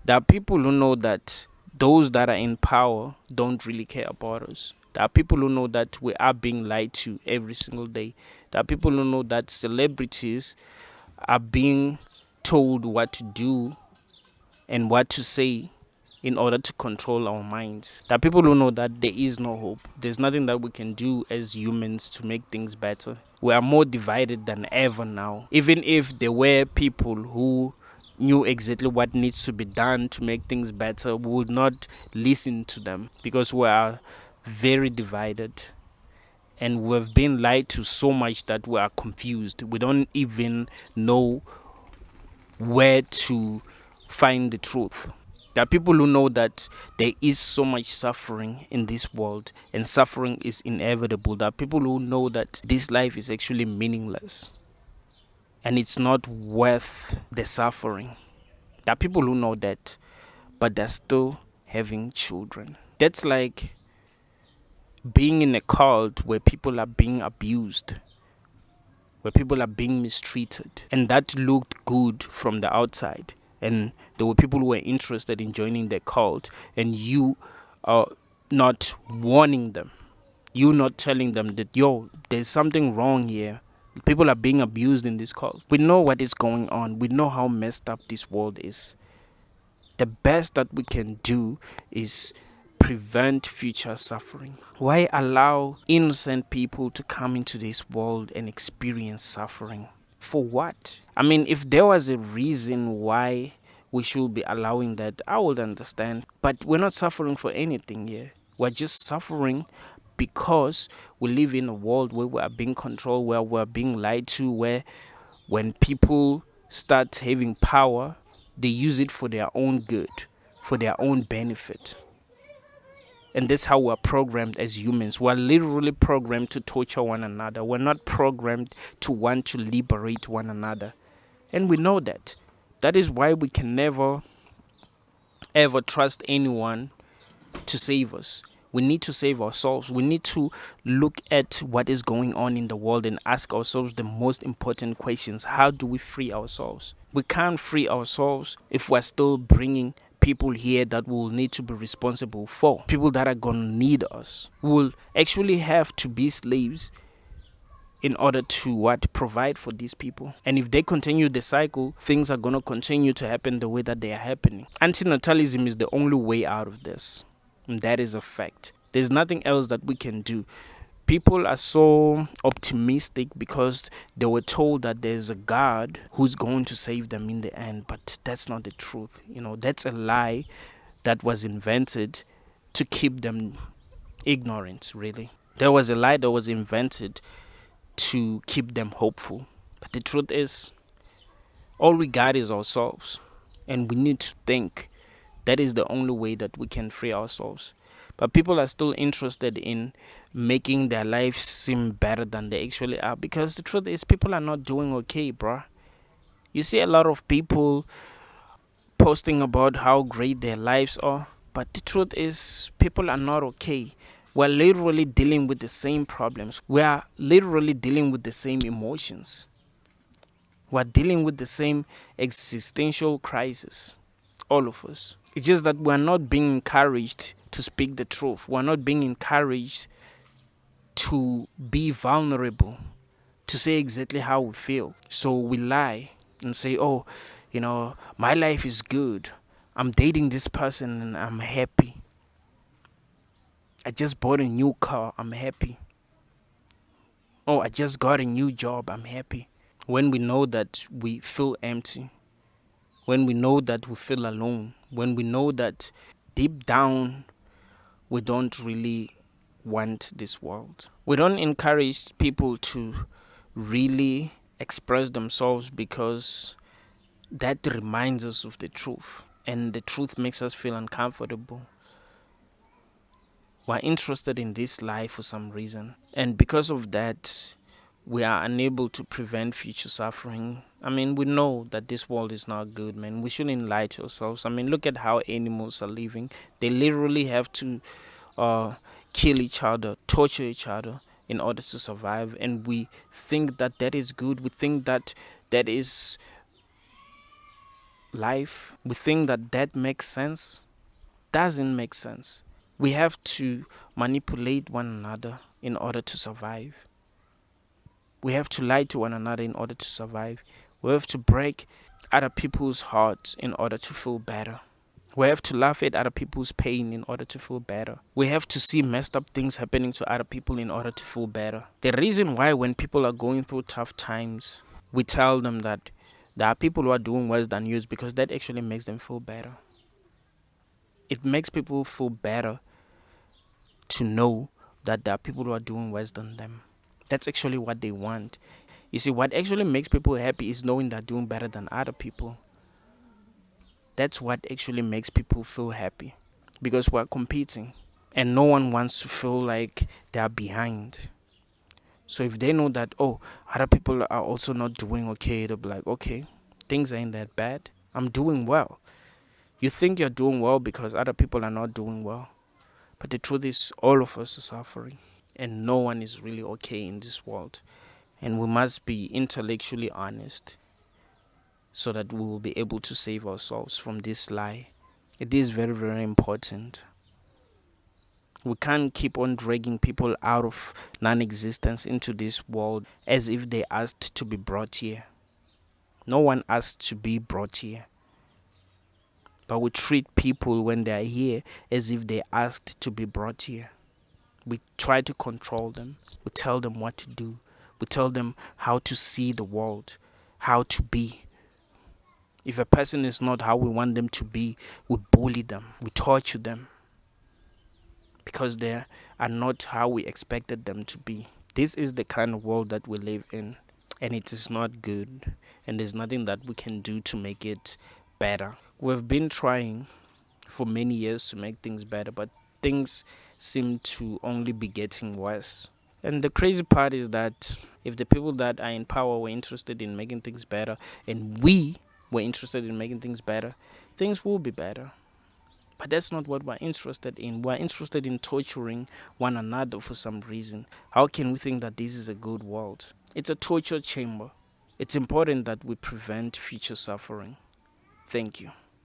There are people who know that those that are in power don't really care about us. There are people who know that we are being lied to every single day. There are people who know that celebrities are being told what to do and what to say in order to control our minds. There are people who know that there is no hope. There's nothing that we can do as humans to make things better. We are more divided than ever now. Even if there were people who knew exactly what needs to be done to make things better, we would not listen to them because we are very divided. And we've been lied to so much that we are confused. We don't even know where to find the truth. There are people who know that there is so much suffering in this world and suffering is inevitable. There are people who know that this life is actually meaningless and it's not worth the suffering. There are people who know that, but they're still having children. That's like being in a cult where people are being abused, where people are being mistreated, and that looked good from the outside. And there were people who were interested in joining the cult, and you are not warning them. You not telling them that, yo, there's something wrong here. People are being abused in this cult. We know what is going on. We know how messed up this world is. The best that we can do is prevent future suffering. Why allow innocent people to come into this world and experience suffering? For what? I mean, if there was a reason why we should be allowing that, I would understand. But we're not suffering for anything here. We're just suffering because we live in a world where we are being controlled, where we're being lied to, where when people start having power, they use it for their own good, for their own benefit. And that's how we're programmed as humans. We're literally programmed to torture one another. We're not programmed to want to liberate one another. And we know that. That is why we can never, ever trust anyone to save us. We need to save ourselves. We need to look at what is going on in the world and ask ourselves the most important questions. How do we free ourselves? We can't free ourselves if we're still bringing people here that will need to be responsible for. People that are going to need us. We'll actually have to be slaves in order to provide for these people. And if they continue the cycle, things are going to continue to happen the way that they are happening. Antinatalism is the only way out of this. And that is a fact. There's nothing else that we can do. People are so optimistic because they were told that there's a God who's going to save them in the end. But that's not the truth. That's a lie that was invented to keep them ignorant, really. There was a lie that was invented to keep them hopeful. But the truth is, all we got is ourselves. And we need to think that is the only way that we can free ourselves. But people are still interested in making their lives seem better than they actually are. Because the truth is, people are not doing okay, bruh. You see a lot of people posting about how great their lives are. But the truth is, people are not okay. We're literally dealing with the same problems. We are literally dealing with the same emotions. We're dealing with the same existential crisis. All of us. It's just that we're not being encouraged to speak the truth. We're not being encouraged to be vulnerable, to say exactly how we feel. So we lie and say, oh, my life is good. I'm dating this person and I'm happy. I just bought a new car. I'm happy. Oh, I just got a new job. I'm happy. When we know that we feel empty, when we know that we feel alone, when we know that deep down we don't really want this world. We don't encourage people to really express themselves because that reminds us of the truth, and the truth makes us feel uncomfortable. We're interested in this life for some reason, and because of that, we are unable to prevent future suffering. I mean, we know that this world is not good, man. We shouldn't lie to ourselves. I mean, look at how animals are living. They literally have to kill each other, torture each other in order to survive. And we think that is good. We think that is life, we think that that makes sense. Doesn't make sense. We have to manipulate one another in order to survive. We have to lie to one another in order to survive. We have to break other people's hearts in order to feel better. We have to laugh at other people's pain in order to feel better. We have to see messed up things happening to other people in order to feel better. The reason why when people are going through tough times, we tell them that there are people who are doing worse than you is because that actually makes them feel better. It makes people feel better to know that there are people who are doing worse than them. That's actually what they want. You see, what actually makes people happy is knowing they're doing better than other people. That's what actually makes people feel happy, because we're competing and no one wants to feel like they're behind. So if they know that, oh, other people are also not doing okay, they'll be like, okay, things ain't that bad. I'm doing well. You think you're doing well because other people are not doing well. But the truth is, all of us are suffering. And no one is really okay in this world. And we must be intellectually honest so that we will be able to save ourselves from this lie. It is very, very important. We can't keep on dragging people out of non-existence into this world as if they asked to be brought here. No one asked to be brought here. But we treat people when they are here as if they asked to be brought here. We try to control them. We tell them what to do. We tell them how to see the world, how to be. If a person is not how we want them to be, we bully them, we torture them, because they are not how we expected them to be. This is the kind of world that we live in, and it is not good, and there's nothing that we can do to make it better. We've been trying for many years to make things better, but things seem to only be getting worse. And the crazy part is that if the people that are in power were interested in making things better, and we were interested in making things better, things will be better. But that's not what we're interested in. We're interested in torturing one another for some reason. How can we think that this is a good world? It's a torture chamber. It's important that we prevent future suffering. Thank you.